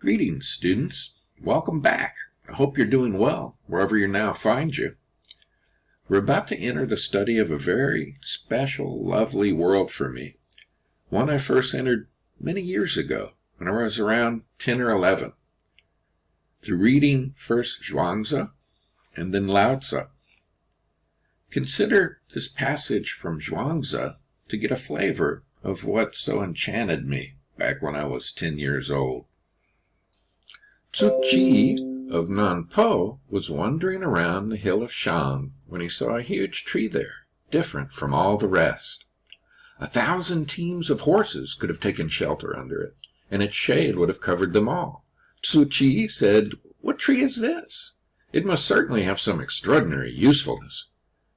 Greetings, students. Welcome back. I hope you're doing well, wherever you now find you. We're about to enter the study of a very special, lovely world for me. One I first entered many years ago, when I was around 10 or 11, through reading first Zhuangzi and then Lao Tzu. Consider this passage from Zhuangzi to get a flavor of what so enchanted me back when I was 10 years old. Tzu Chi of Nanpo was wandering around the hill of Shang when he saw a huge tree there, different from all the rest. 1,000 teams of horses could have taken shelter under it, and its shade would have covered them all. Tzu Chi said, "What tree is this? It must certainly have some extraordinary usefulness."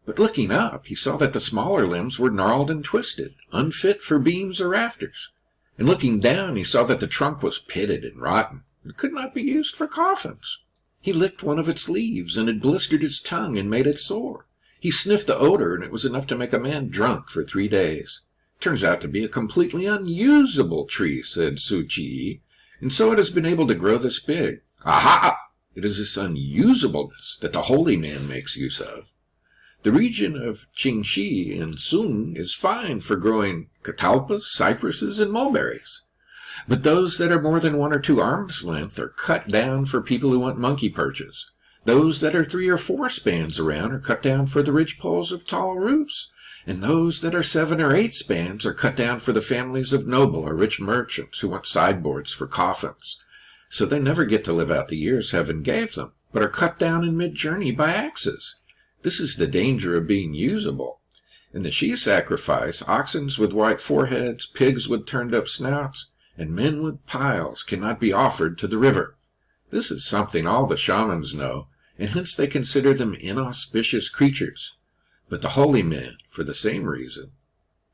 But looking up, he saw that the smaller limbs were gnarled and twisted, unfit for beams or rafters. And looking down, he saw that the trunk was pitted and rotten. It could not be used for coffins. He licked one of its leaves, and it blistered his tongue and made it sore. He sniffed the odor, and it was enough to make a man drunk for 3 days. Turns out to be a completely unusable tree, said Tzu Chi, and so it has been able to grow this big. Aha! It is this unusableness that the holy man makes use of. The region of Qingxi in Sung is fine for growing catalpas, cypresses, and mulberries. But those that are more than 1 or 2 arms length are cut down for people who want monkey perches. Those that are 3 or 4 spans around are cut down for the ridgepoles of tall roofs. And those that are 7 or 8 spans are cut down for the families of noble or rich merchants who want sideboards for coffins. So they never get to live out the years heaven gave them, but are cut down in mid-journey by axes. This is the danger of being usable. In the Shi sacrifice, oxen with white foreheads, pigs with turned-up snouts, and men with piles cannot be offered to the river. This is something all the shamans know, and hence they consider them inauspicious creatures. But the holy man, for the same reason,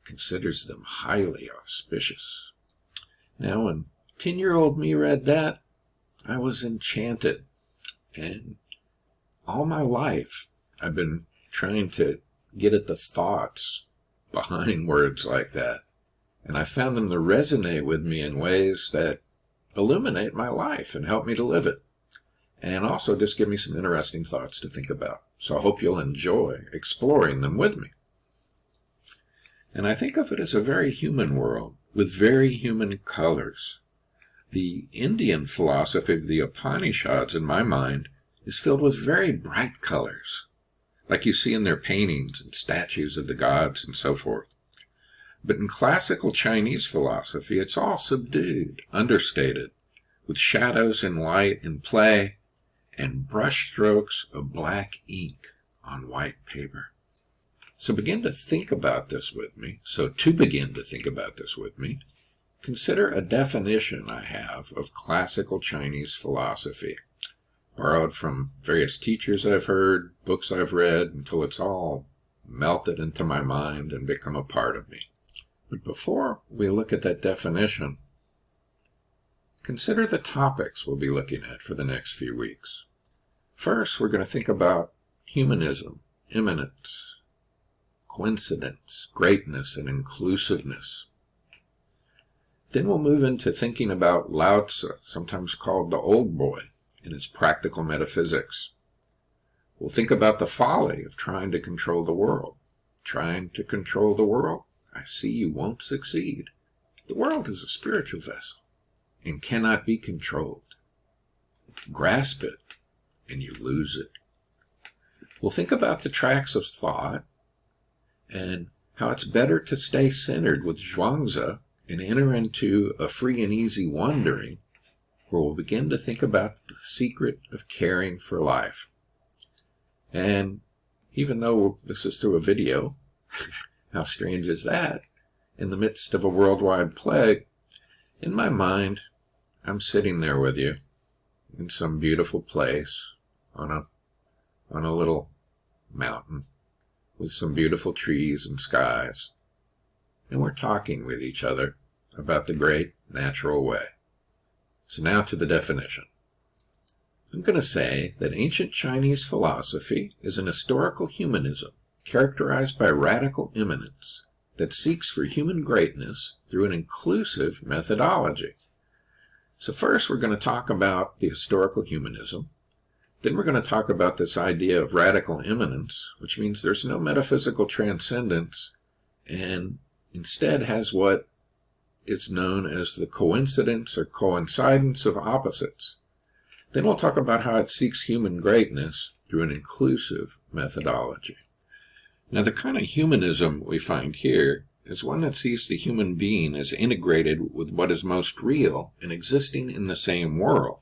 considers them highly auspicious. Now, when 10-year-old me read that, I was enchanted. And all my life, I've been trying to get at the thoughts behind words like that. And I found them to resonate with me in ways that illuminate my life and help me to live it. And also just give me some interesting thoughts to think about. So I hope you'll enjoy exploring them with me. And I think of it as a very human world with very human colors. The Indian philosophy of the Upanishads, in my mind, is filled with very bright colors, like you see in their paintings and statues of the gods and so forth. But in classical Chinese philosophy, it's all subdued, understated, with shadows and light and play, and brush strokes of black ink on white paper. So begin to think about this with me. So to begin to think about this with me, consider a definition I have of classical Chinese philosophy, borrowed from various teachers I've heard, books I've read, until it's all melted into my mind and become a part of me. But before we look at that definition, consider the topics we'll be looking at for the next few weeks. First, we're going to think about humanism, immanence, coincidence, greatness, and inclusiveness. Then we'll move into thinking about Lao Tzu, sometimes called the old boy, and its practical metaphysics. We'll think about the folly of trying to control the world. Trying to control the world? I see you won't succeed. The world is a spiritual vessel and cannot be controlled. Grasp it, and you lose it. We'll think about the tracks of thought and how it's better to stay centered with Zhuangzi and enter into a free and easy wandering, where we'll begin to think about the secret of caring for life. And even though this is through a video, how strange is that? In the midst of a worldwide plague, in my mind, I'm sitting there with you in some beautiful place on a little mountain with some beautiful trees and skies. And we're talking with each other about the great natural way. So now to the definition. I'm going to say that ancient Chinese philosophy is an historical humanism characterized by radical immanence that seeks for human greatness through an inclusive methodology. So first we're going to talk about the historical humanism. Then we're going to talk about this idea of radical immanence, which means there's no metaphysical transcendence and instead has what is known as the coincidence or coincidence of opposites. Then we'll talk about how it seeks human greatness through an inclusive methodology. Now, the kind of humanism we find here is one that sees the human being as integrated with what is most real and existing in the same world,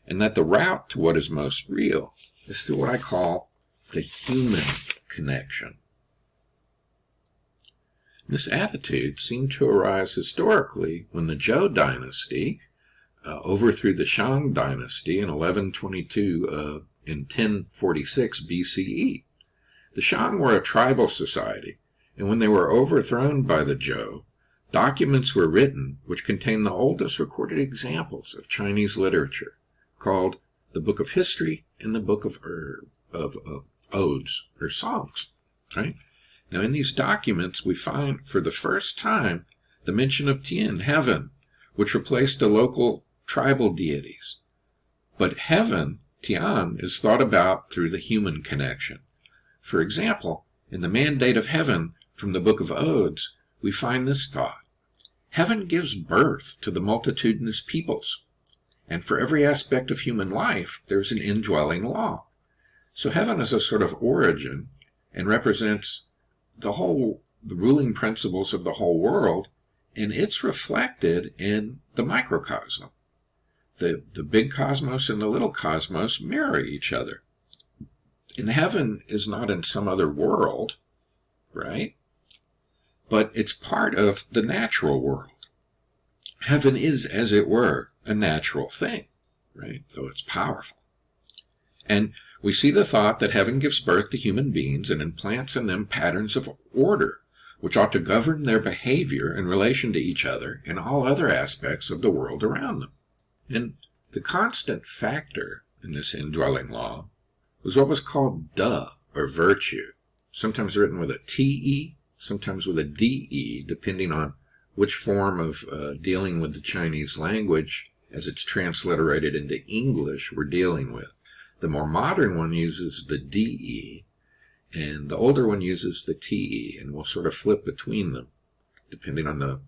and that the route to what is most real is through what I call the human connection. This attitude seemed to arise historically when the Zhou dynasty overthrew the Shang dynasty in 1122 in 1046 BCE. The Shang were a tribal society, and when they were overthrown by the Zhou, documents were written which contain the oldest recorded examples of Chinese literature, called the Book of History and the Book of Odes, or Songs. Right? Now, in these documents, we find for the first time the mention of Tian, heaven, which replaced the local tribal deities. But heaven, Tian, is thought about through the human connection. For example, in the Mandate of Heaven from the Book of Odes, we find this thought: heaven gives birth to the multitudinous peoples, and for every aspect of human life, there's an indwelling law. So heaven is a sort of origin and represents the ruling principles of the whole world, and it's reflected in the microcosm. The big cosmos and the little cosmos mirror each other. And heaven is not in some other world, right? But it's part of the natural world. Heaven is, as it were, a natural thing, right? So it's powerful. And we see the thought that heaven gives birth to human beings and implants in them patterns of order, which ought to govern their behavior in relation to each other and all other aspects of the world around them. And the constant factor in this indwelling law was what was called De, or virtue, sometimes written with a Te, sometimes with a De, depending on which form of dealing with the Chinese language as it's transliterated into English we're dealing with. The more modern one uses the De, and the older one uses the Te, and we'll sort of flip between them, depending on the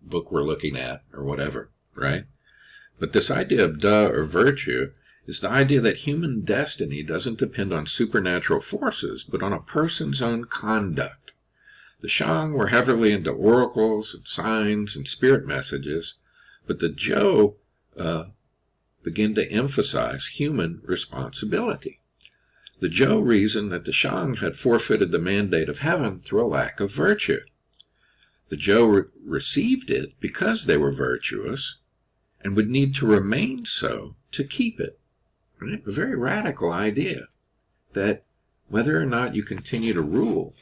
book we're looking at, or whatever, right? But this idea of De, or virtue, is the idea that human destiny doesn't depend on supernatural forces, but on a person's own conduct. The Shang were heavily into oracles and signs and spirit messages, but the Zhou began to emphasize human responsibility. The Zhou reasoned that the Shang had forfeited the mandate of heaven through a lack of virtue. The Zhou received it because they were virtuous and would need to remain so to keep it. Right? A very radical idea that whether or not you continue to rule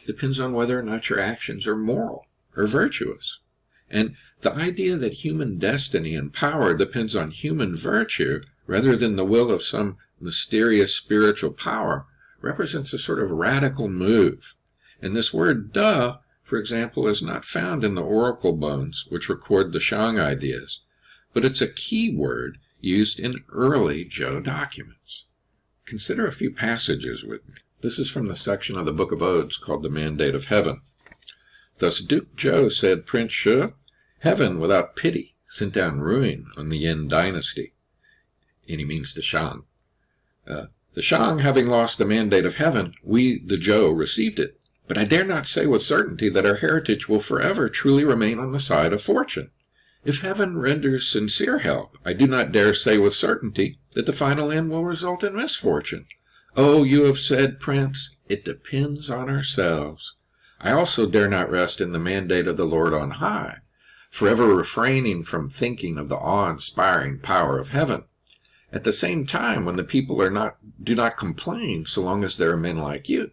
depends on whether or not your actions are moral or virtuous. And the idea that human destiny and power depends on human virtue rather than the will of some mysterious spiritual power represents a sort of radical move. And this word De, for example, is not found in the oracle bones which record the Shang ideas, but it's a key word used in early Zhou documents. Consider a few passages with me. This is from the section of the Book of Odes called the Mandate of Heaven. Thus Duke Zhou said, Prince Shi, heaven without pity sent down ruin on the Yin dynasty. And he means the Shang. The Shang having lost the mandate of heaven, we, the Zhou, received it. But I dare not say with certainty that our heritage will forever truly remain on the side of fortune. If heaven renders sincere help, I do not dare say with certainty that the final end will result in misfortune. Oh, you have said, Prince, it depends on ourselves. I also dare not rest in the mandate of the Lord on high, forever refraining from thinking of the awe-inspiring power of heaven. At the same time, when the people do not complain so long as there are men like you.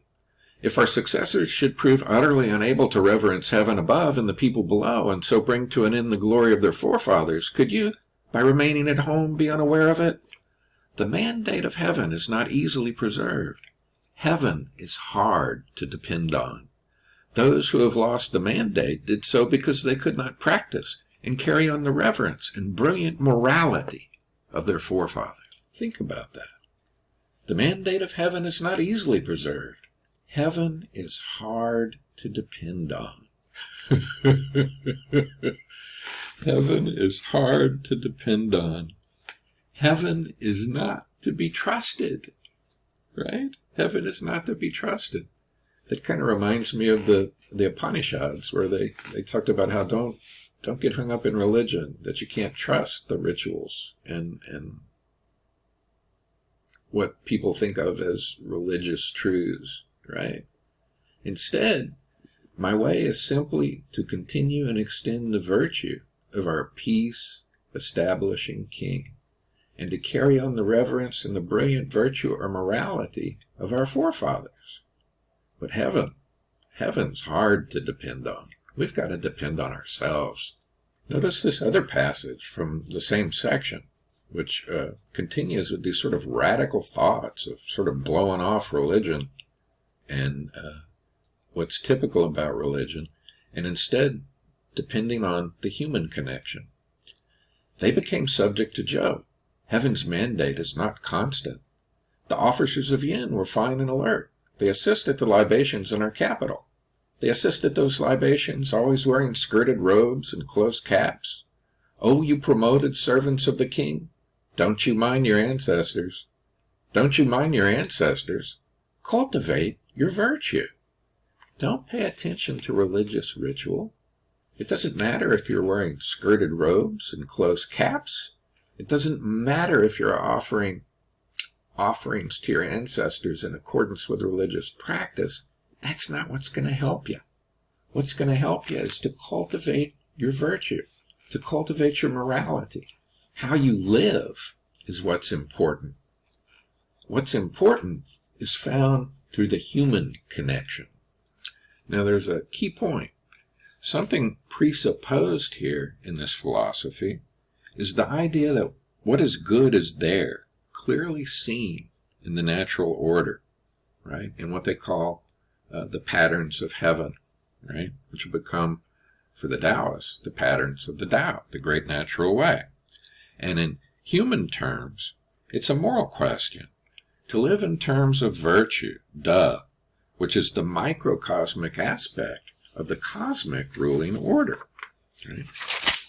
If our successors should prove utterly unable to reverence heaven above and the people below, and so bring to an end the glory of their forefathers, could you, by remaining at home, be unaware of it? The mandate of heaven is not easily preserved. Heaven is hard to depend on. Those who have lost the mandate did so because they could not practice, and carry on the reverence and brilliant morality of their forefathers. Think about that. The mandate of heaven is not easily preserved. Heaven is hard to depend on. Heaven is hard to depend on. Heaven is not to be trusted, right? Heaven is not to be trusted. That kind of reminds me of the Upanishads, where they talked about how don't get hung up in religion, that you can't trust the rituals and what people think of as religious truths, right? Instead, my way is simply to continue and extend the virtue of our peace-establishing King, and to carry on the reverence and the brilliant virtue or morality of our forefathers. But heaven's hard to depend on. We've got to depend on ourselves. Notice this other passage from the same section, which continues with these sort of radical thoughts of sort of blowing off religion and what's typical about religion, and instead depending on the human connection. They became subject to Job. Heaven's mandate is not constant. The officers of Yin were fine and alert. They assist at the libations in our capital. They assist at those libations, always wearing skirted robes and closed caps. Oh, you promoted servants of the king, don't you mind your ancestors? Don't you mind your ancestors? Cultivate your virtue. Don't pay attention to religious ritual. It doesn't matter if you're wearing skirted robes and closed caps. It doesn't matter if you're offering offerings to your ancestors in accordance with religious practice. That's not what's going to help you. What's going to help you is to cultivate your virtue, to cultivate your morality. How you live is what's important. What's important is found through the human connection. Now, there's a key point. Something presupposed here in this philosophy is the idea that what is good is there, clearly seen in the natural order, right? In what they call the patterns of heaven, right? Which will become, for the Taoists, the patterns of the Tao, the great natural way. And in human terms, it's a moral question. To live in terms of virtue, which is the microcosmic aspect of the cosmic ruling order. Right?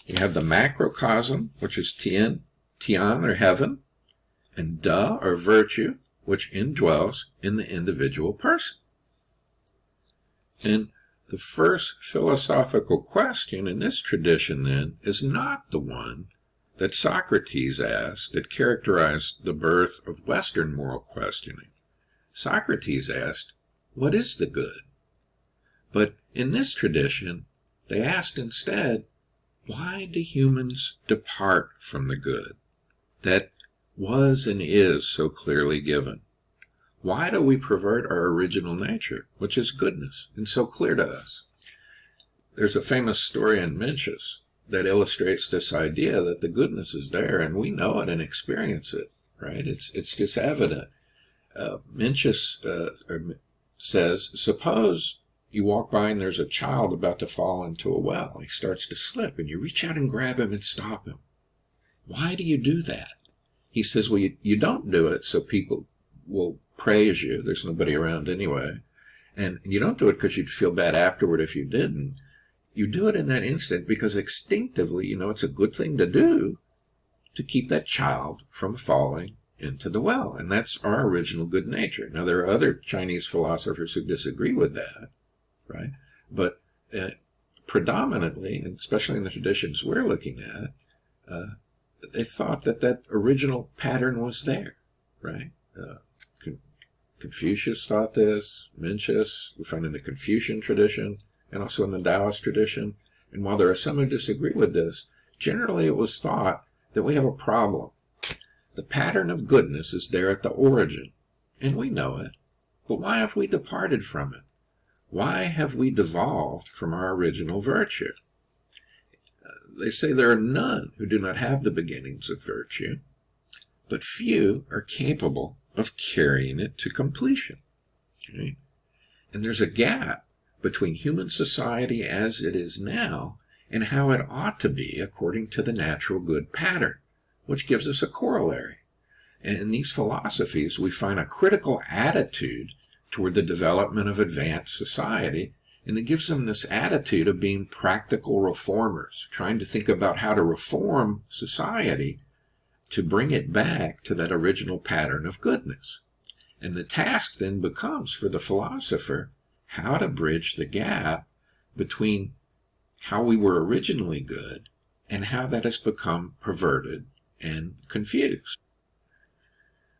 We have the macrocosm, which is Tian or heaven, and Da, or virtue, which indwells in the individual person. And the first philosophical question in this tradition, then, is not the one that Socrates asked that characterized the birth of Western moral questioning. Socrates asked, what is the good? But in this tradition, they asked instead, why do humans depart from the good that was and is so clearly given? Why do we pervert our original nature, which is goodness, and so clear to us? There's a famous story in Mencius that illustrates this idea that the goodness is there, and we know it and experience it, right? It's just evident. Mencius says, suppose you walk by and there's a child about to fall into a well. He starts to slip, and you reach out and grab him and stop him. Why do you do that? He says, well, you don't do it so people will praise you. There's nobody around anyway. And you don't do it because you'd feel bad afterward if you didn't. You do it in that instant because instinctively you know it's a good thing to do to keep that child from falling into the well. And that's our original good nature. Now, there are other Chinese philosophers who disagree with that, right? But predominantly, and especially in the traditions we're looking at, they thought that original pattern was there, right? Confucius thought this, Mencius, we find in the Confucian tradition, and also in the Taoist tradition. And while there are some who disagree with this, generally it was thought that we have a problem. The pattern of goodness is there at the origin, and we know it. But why have we departed from it? Why have we devolved from our original virtue? They say there are none who do not have the beginnings of virtue, but few are capable of carrying it to completion. Okay? And there's a gap between human society as it is now and how it ought to be according to the natural good pattern, which gives us a corollary. And in these philosophies, we find a critical attitude toward the development of advanced society, and it gives them this attitude of being practical reformers, trying to think about how to reform society to bring it back to that original pattern of goodness. And the task then becomes for the philosopher how to bridge the gap between how we were originally good and how that has become perverted and confused.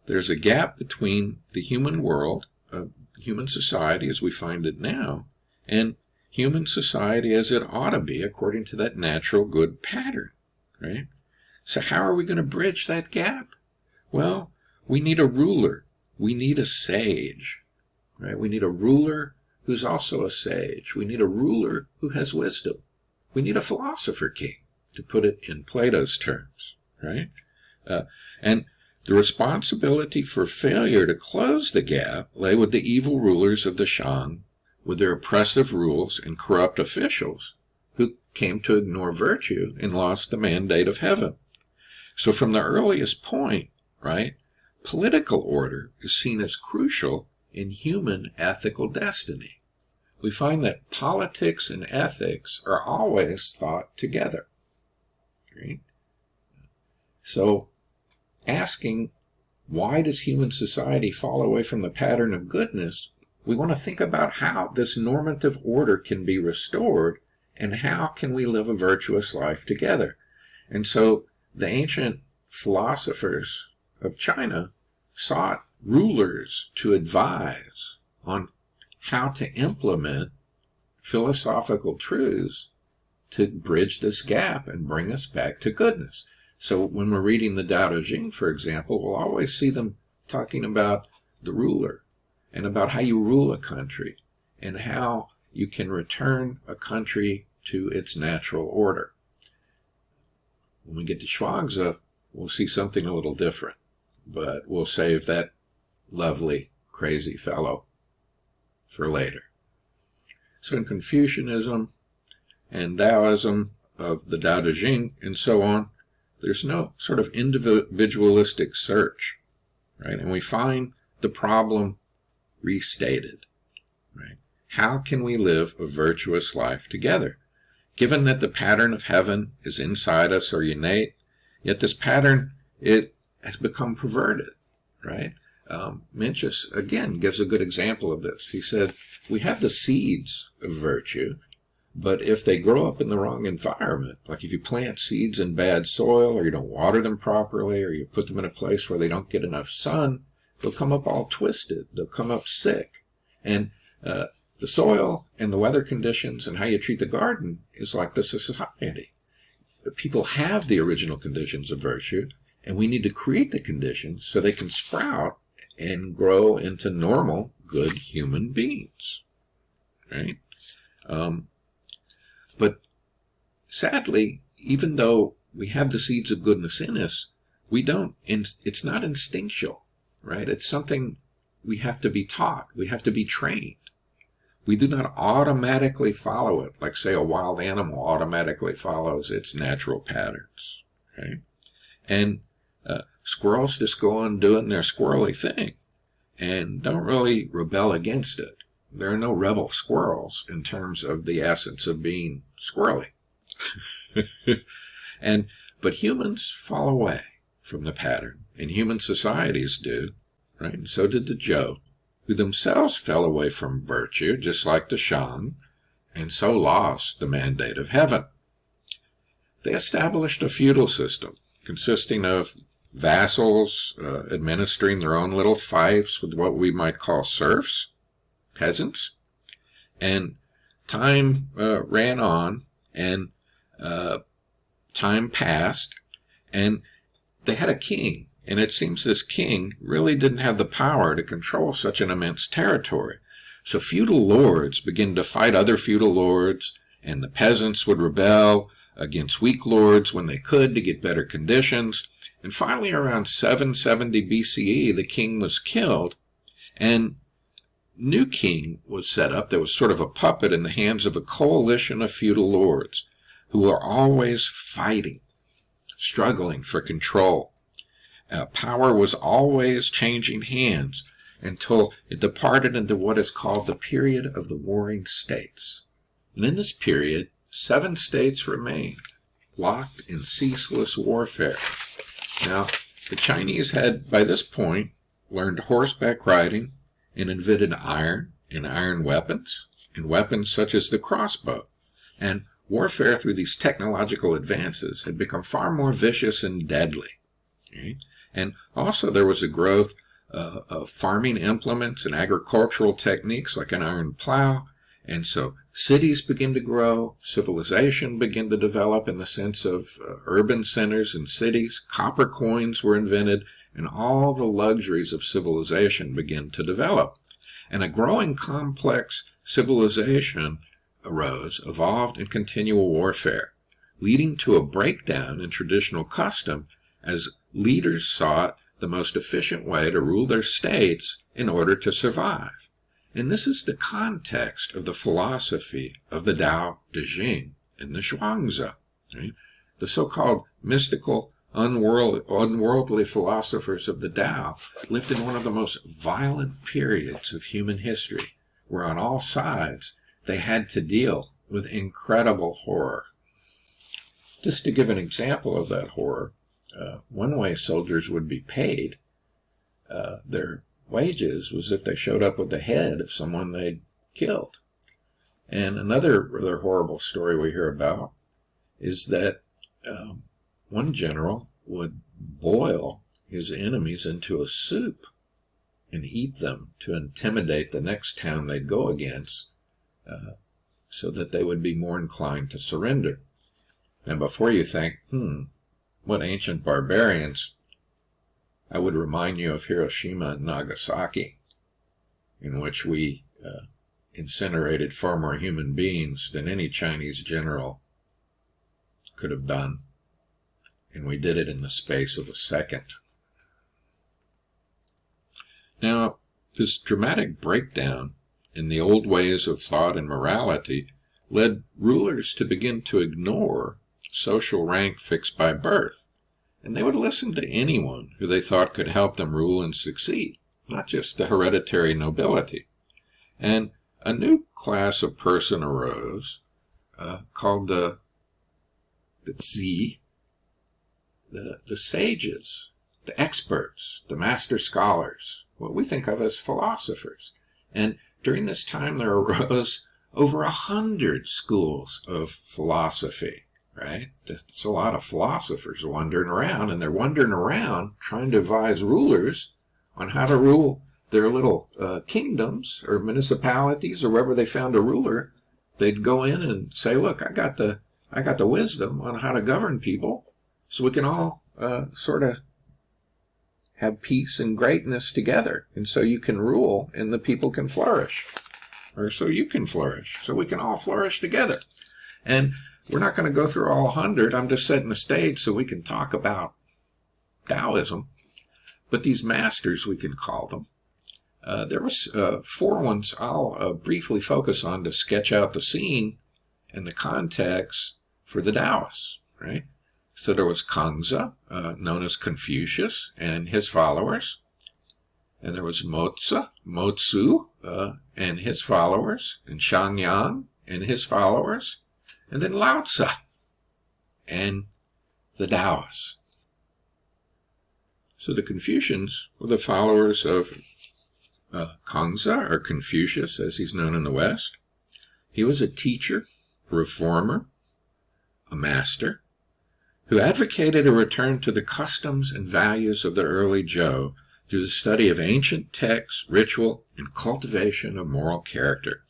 There's a gap between the human world, human society as we find it now, and human society as it ought to be according to that natural good pattern, right? So how are we going to bridge that gap? Well, we need a ruler. We need a sage, right? We need a ruler who's also a sage. We need a ruler who has wisdom. We need a philosopher king, to put it in Plato's terms, right? And the responsibility for failure to close the gap lay with the evil rulers of the Shang, with their oppressive rules and corrupt officials who came to ignore virtue and lost the mandate of heaven. So from the earliest point, right, political order is seen as crucial in human ethical destiny. We find that politics and ethics are always thought together, right? So asking, why does human society fall away from the pattern of goodness? We want to think about how this normative order can be restored and how can we live a virtuous life together. And so the ancient philosophers of China sought rulers to advise on how to implement philosophical truths to bridge this gap and bring us back to goodness. So when we're reading the Tao Te Ching, for example, we'll always see them talking about the ruler and about how you rule a country and how you can return a country to its natural order. When we get to Zhuangzi, we'll see something a little different, but we'll save that lovely, crazy fellow for later. So in Confucianism and Taoism of the Tao Te Ching and so on, there's no sort of individualistic search, right? And we find the problem restated, right? How can we live a virtuous life together? Given that the pattern of heaven is inside us or innate, yet this pattern, it has become perverted, right? Mencius, again, gives a good example of this. He said, we have the seeds of virtue, but if they grow up in the wrong environment, like if you plant seeds in bad soil, or you don't water them properly, or you put them in a place where they don't get enough sun, they'll come up all twisted. They'll come up sick. And the soil and the weather conditions and how you treat the garden is like this in society. People have the original conditions of virtue, and we need to create the conditions so they can sprout and grow into normal, good human beings, right? But sadly, even though we have the seeds of goodness in us, we don't, it's not instinctual, right? It's something we have to be taught. We have to be trained. We do not automatically follow it, like, say, a wild animal automatically follows its natural patterns, okay? And squirrels just go on doing their squirrely thing and don't really rebel against it. There are no rebel squirrels in terms of the essence of being squirrely. But humans fall away from the pattern, and human societies do, right? And so did the Zhou, who themselves fell away from virtue, just like the Shang, and so lost the mandate of heaven. They established a feudal system consisting of vassals administering their own little fiefs with what we might call serfs, peasants, and time ran on, and time passed, and they had a king. And it seems this king really didn't have the power to control such an immense territory. So feudal lords began to fight other feudal lords, and the peasants would rebel against weak lords when they could to get better conditions. And finally, around 770 BCE, the king was killed, and new king was set up that was sort of a puppet in the hands of a coalition of feudal lords. who were always fighting, struggling for control. Power was always changing hands until it departed into what is called the period of the Warring States. And in this period, 7 states remained, locked in ceaseless warfare. Now, the Chinese had, by this point, learned horseback riding and invented iron and iron weapons, and weapons such as the crossbow. And warfare through these technological advances had become far more vicious and deadly. Okay? And also there was a growth of farming implements and agricultural techniques like an iron plow. And so cities began to grow, civilization began to develop in the sense of urban centers and cities, copper coins were invented, and all the luxuries of civilization began to develop. And a growing complex civilization arose, evolved in continual warfare, leading to a breakdown in traditional custom as leaders sought the most efficient way to rule their states in order to survive. And this is the context of the philosophy of the Tao Te Ching and the Zhuangzi. Right? The so-called mystical, unworldly philosophers of the Tao lived in one of the most violent periods of human history, where on all sides they had to deal with incredible horror. Just to give an example of that horror, one way soldiers would be paid their wages was if they showed up with the head of someone they'd killed. And another rather horrible story we hear about is that one general would boil his enemies into a soup and eat them to intimidate the next town they'd go against, so that they would be more inclined to surrender. And before you think, what ancient barbarians, I would remind you of Hiroshima and Nagasaki, in which we incinerated far more human beings than any Chinese general could have done. And we did it in the space of a second. Now, this dramatic breakdown in the old ways of thought and morality led rulers to begin to ignore social rank fixed by birth, and they would listen to anyone who they thought could help them rule and succeed, not just the hereditary nobility. And a new class of person arose called the Zi, the sages, the experts, the master scholars, what we think of as philosophers. And during this time there arose over 100 schools of philosophy, right? That's a lot of philosophers wandering around, and they're wandering around trying to advise rulers on how to rule their little kingdoms or municipalities, or wherever they found a ruler. They'd go in and say, look, I got the wisdom on how to govern people, so we can all sort of have peace and greatness together, and so you can rule and the people can flourish, or so you can flourish, so we can all flourish together. And we're not going to go through all 100. I'm just setting the stage so we can talk about Taoism. But these masters, we can call them. There was 4 ones I'll briefly focus on to sketch out the scene and the context for the Taoists, right? So there was Kangzi, known as Confucius, and his followers. And there was Mo-Tzu, and his followers, and Shangyang and his followers, and then Lao Tzu and the Taoists. So the Confucians were the followers of Kangzi, or Confucius, as he's known in the West. He was a teacher, a reformer, a master, who advocated a return to the customs and values of the early Zhou through the study of ancient texts, ritual, and cultivation of moral character.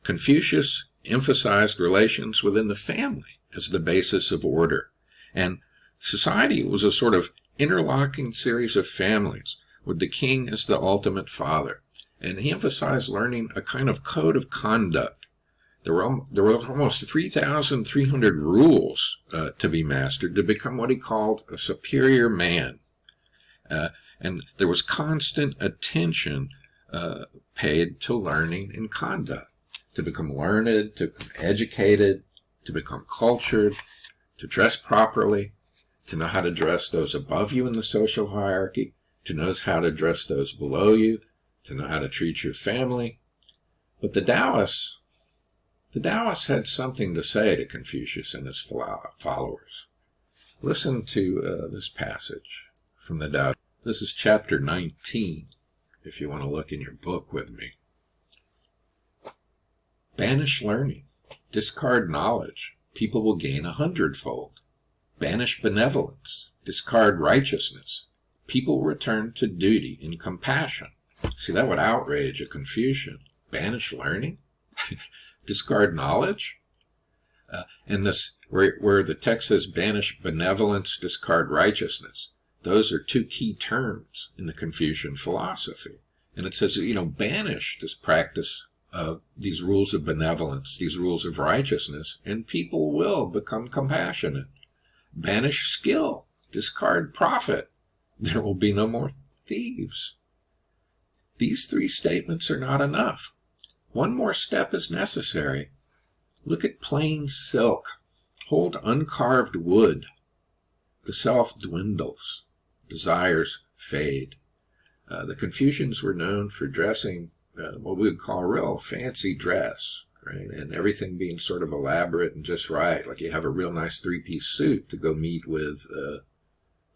Confucius emphasized relations within the family as the basis of order, and society was a sort of interlocking series of families, with the king as the ultimate father, and he emphasized learning a kind of code of conduct. There were almost 3,300 rules to be mastered to become what he called a superior man. And there was constant attention paid to learning and conduct, to become learned, to become educated, to become cultured, to dress properly, to know how to dress those above you in the social hierarchy, to know how to dress those below you, to know how to treat your family. But the Taoists had something to say to Confucius and his followers. Listen to this passage from the Tao. This is chapter 19, if you want to look in your book with me. Banish learning, discard knowledge, people will gain 100-fold. Banish benevolence, discard righteousness, people return to duty and compassion. See, that would outrage a Confucian. Banish learning? Discard knowledge? And this, where the text says banish benevolence, discard righteousness, those are two key terms in the Confucian philosophy. And it says, banish this practice of these rules of benevolence, these rules of righteousness, and people will become compassionate. Banish skill, discard profit, there will be no more thieves. These three statements are not enough. One more step is necessary. Look at plain silk. Hold uncarved wood. The self dwindles. Desires fade. The Confucians were known for dressing what we would call a real fancy dress, right? And everything being sort of elaborate and just right. Like you have a real nice three-piece suit to go meet with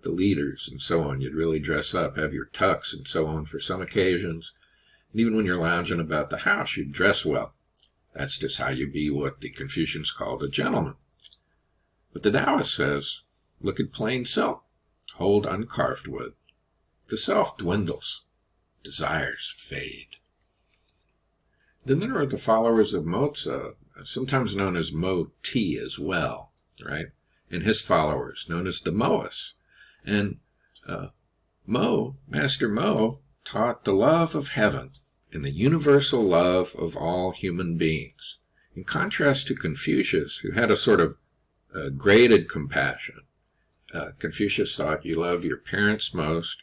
the leaders and so on. You'd really dress up, have your tux and so on for some occasions. And even when you're lounging about the house, you'd dress well. That's just how you be what the Confucians called a gentleman. But the Taoist says, look at plain silk. Hold uncarved wood. The self dwindles. Desires fade. Then there are the followers of Mozi, sometimes known as Mo Ti as well, right? And his followers, known as the Moists. And Master Mo, taught the love of heaven and the universal love of all human beings. In contrast to Confucius, who had a sort of graded compassion. Confucius thought you love your parents most,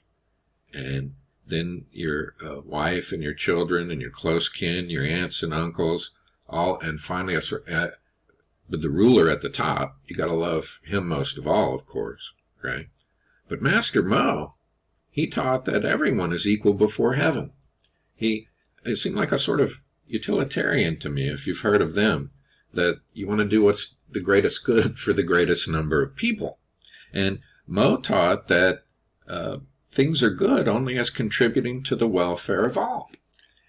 and then your wife and your children and your close kin, your aunts and uncles, all, and finally, with the ruler at the top, you got to love him most of all, of course, right? But Master Mo, he taught that everyone is equal before heaven. It seemed like a sort of utilitarian to me, if you've heard of them, that you want to do what's the greatest good for the greatest number of people. And Mo taught that things are good only as contributing to the welfare of all.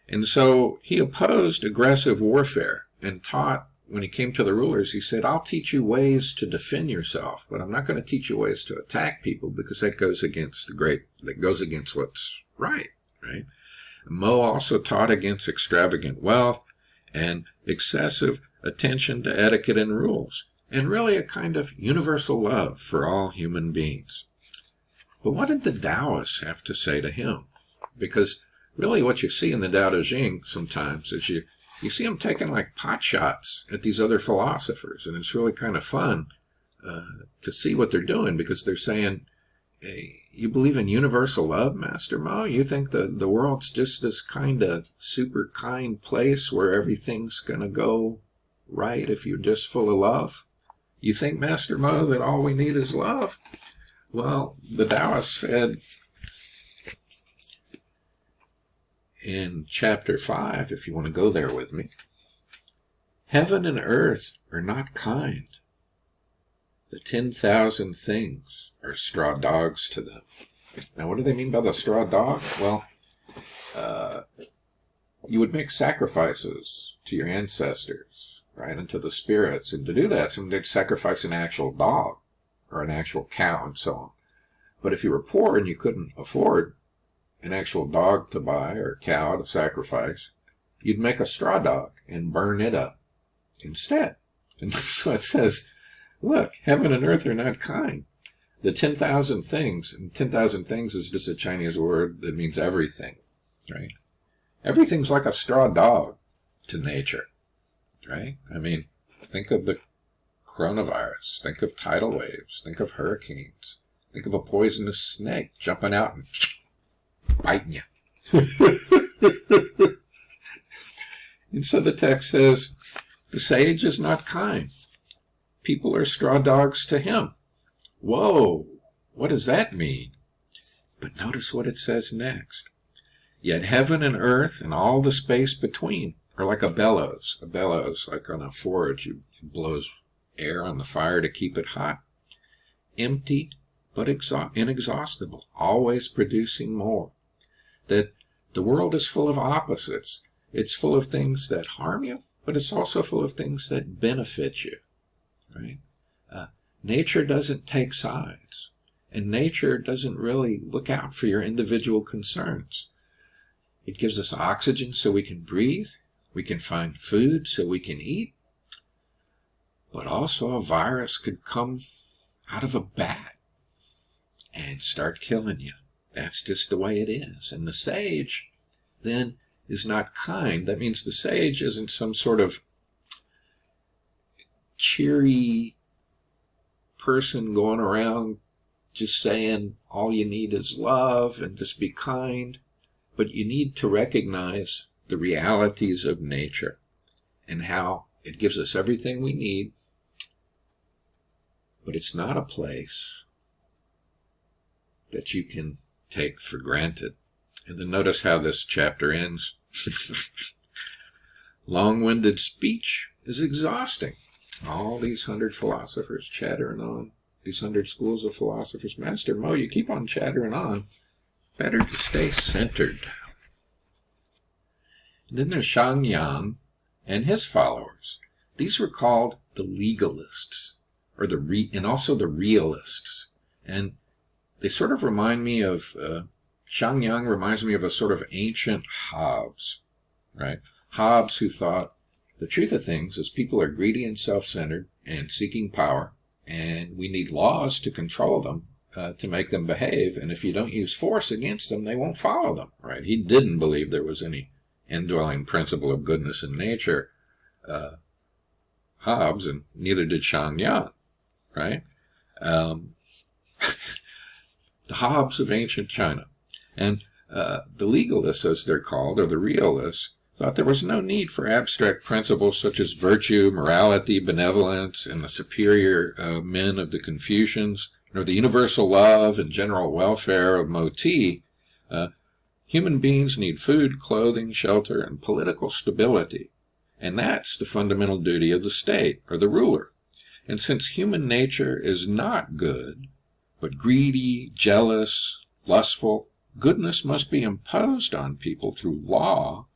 And so he opposed aggressive warfare and taught, when he came to the rulers, he said, I'll teach you ways to defend yourself, but I'm not going to teach you ways to attack people because that goes against what's right, right? Mo also taught against extravagant wealth and excessive attention to etiquette and rules, and really a kind of universal love for all human beings. But what did the Taoists have to say to him? Because really what you see in the Tao Te Ching sometimes is you see them taking like pot shots at these other philosophers, and it's really kind of fun to see what they're doing, because they're saying, hey, you believe in universal love, Master Mo? You think the world's just this kind of super kind place where everything's going to go right if you're just full of love? You think, Master Mo, that all we need is love? Well, the Taoist said in chapter 5, if you want to go there with me, heaven and earth are not kind. The 10,000 things are straw dogs to them. Now, what do they mean by the straw dog? Well, you would make sacrifices to your ancestors, right, and to the spirits. And to do that, they'd sacrifice an actual dog or an actual cow and so on. But if you were poor and you couldn't afford an actual dog to buy or a cow to sacrifice, you'd make a straw dog and burn it up instead. And so it says, look, heaven and earth are not kind. The 10,000 things, and 10,000 things is just a Chinese word that means everything, right? Everything's like a straw dog to nature, right? I mean, think of the coronavirus, think of tidal waves, think of hurricanes, think of a poisonous snake jumping out and biting you. And so the text says, the sage is not kind. people are straw dogs to him. Whoa, what does that mean? But notice what it says next. Yet heaven and earth and all the space between are like a bellows. A bellows, like on a forge, it blows air on the fire to keep it hot. Empty, but inexhaustible, always producing more. That the world is full of opposites. It's full of things that harm you, but it's also full of things that benefit you, right? Nature doesn't take sides, and nature doesn't really look out for your individual concerns. It gives us oxygen so we can breathe, we can find food so we can eat, but also a virus could come out of a bat and start killing you. That's just the way it is. And the sage, then, is not kind. That means the sage isn't some sort of cheery person going around just saying all you need is love and just be kind. But you need to recognize the realities of nature and how it gives us everything we need, but it's not a place that you can take for granted. And then notice how this chapter ends. Long-winded speech is exhausting. All these 100 philosophers chattering on, these 100 schools of philosophers. Master Mo, you keep on chattering on. Better to stay centered. And then there's Shang Yang and his followers. These were called the legalists, or and also the realists. And they sort of remind me of, Shang Yang reminds me of a sort of ancient Hobbes, right? Hobbes, who thought the truth of things is people are greedy and self-centered and seeking power, and we need laws to control them, to make them behave, and if you don't use force against them, they won't follow them, right? He didn't believe there was any indwelling principle of goodness in nature, Hobbes, and neither did Shang Yang, right? The Hobbes of ancient China. And the legalists, as they're called, or the realists, thought there was no need for abstract principles such as virtue, morality, benevolence, and the superior men of the Confucians, nor the universal love and general welfare of Moti. Human beings need food, clothing, shelter, and political stability. And that's the fundamental duty of the state, or the ruler. And since human nature is not good, but greedy, jealous, lustful, goodness must be imposed on people through law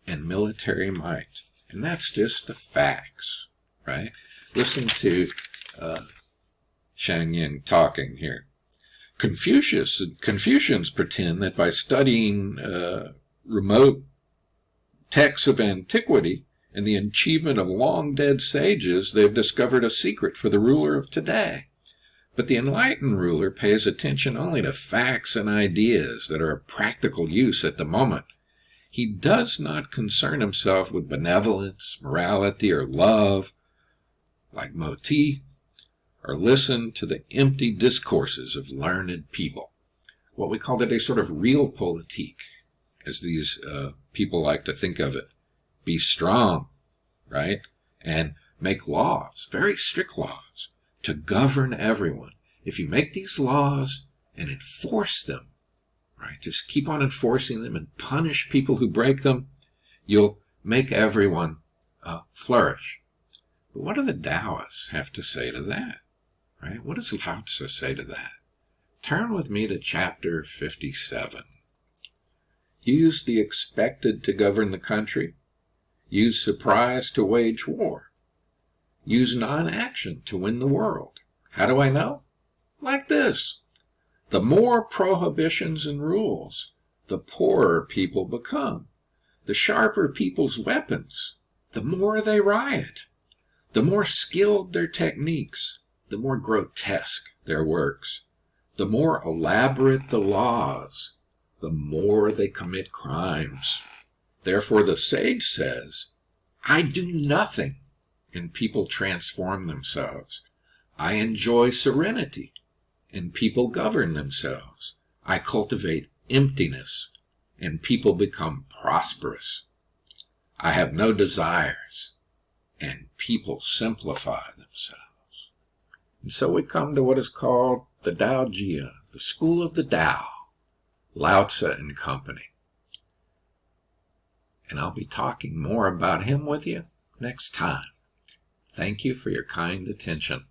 and military might. And that's just the facts, right? Listen to Shang Yang talking here. Confucians pretend that by studying remote texts of antiquity and the achievement of long-dead sages, they've discovered a secret for the ruler of today. But the enlightened ruler pays attention only to facts and ideas that are of practical use at the moment. He does not concern himself with benevolence, morality, or love, like Moti, or listen to the empty discourses of learned people. What we call today sort of realpolitik, as these people like to think of it. Be strong, right? And make laws, very strict laws, to govern everyone. If you make these laws and enforce them, right, just keep on enforcing them and punish people who break them, you'll make everyone flourish. But what do the Taoists have to say to that? Right? What does Lao Tzu say to that? Turn with me to chapter 57. Use the expected to govern the country. Use surprise to wage war. Use non-action to win the world. How do I know? Like this. The more prohibitions and rules, the poorer people become. The sharper people's weapons, the more they riot. The more skilled their techniques, the more grotesque their works. The more elaborate the laws, the more they commit crimes. Therefore the sage says, I do nothing, and people transform themselves. I enjoy serenity, and people govern themselves. I cultivate emptiness, and people become prosperous. I have no desires, and people simplify themselves. And so we come to what is called the Tao Jia, the School of the Tao, Lao Tzu and Company. And I'll be talking more about him with you next time. Thank you for your kind attention.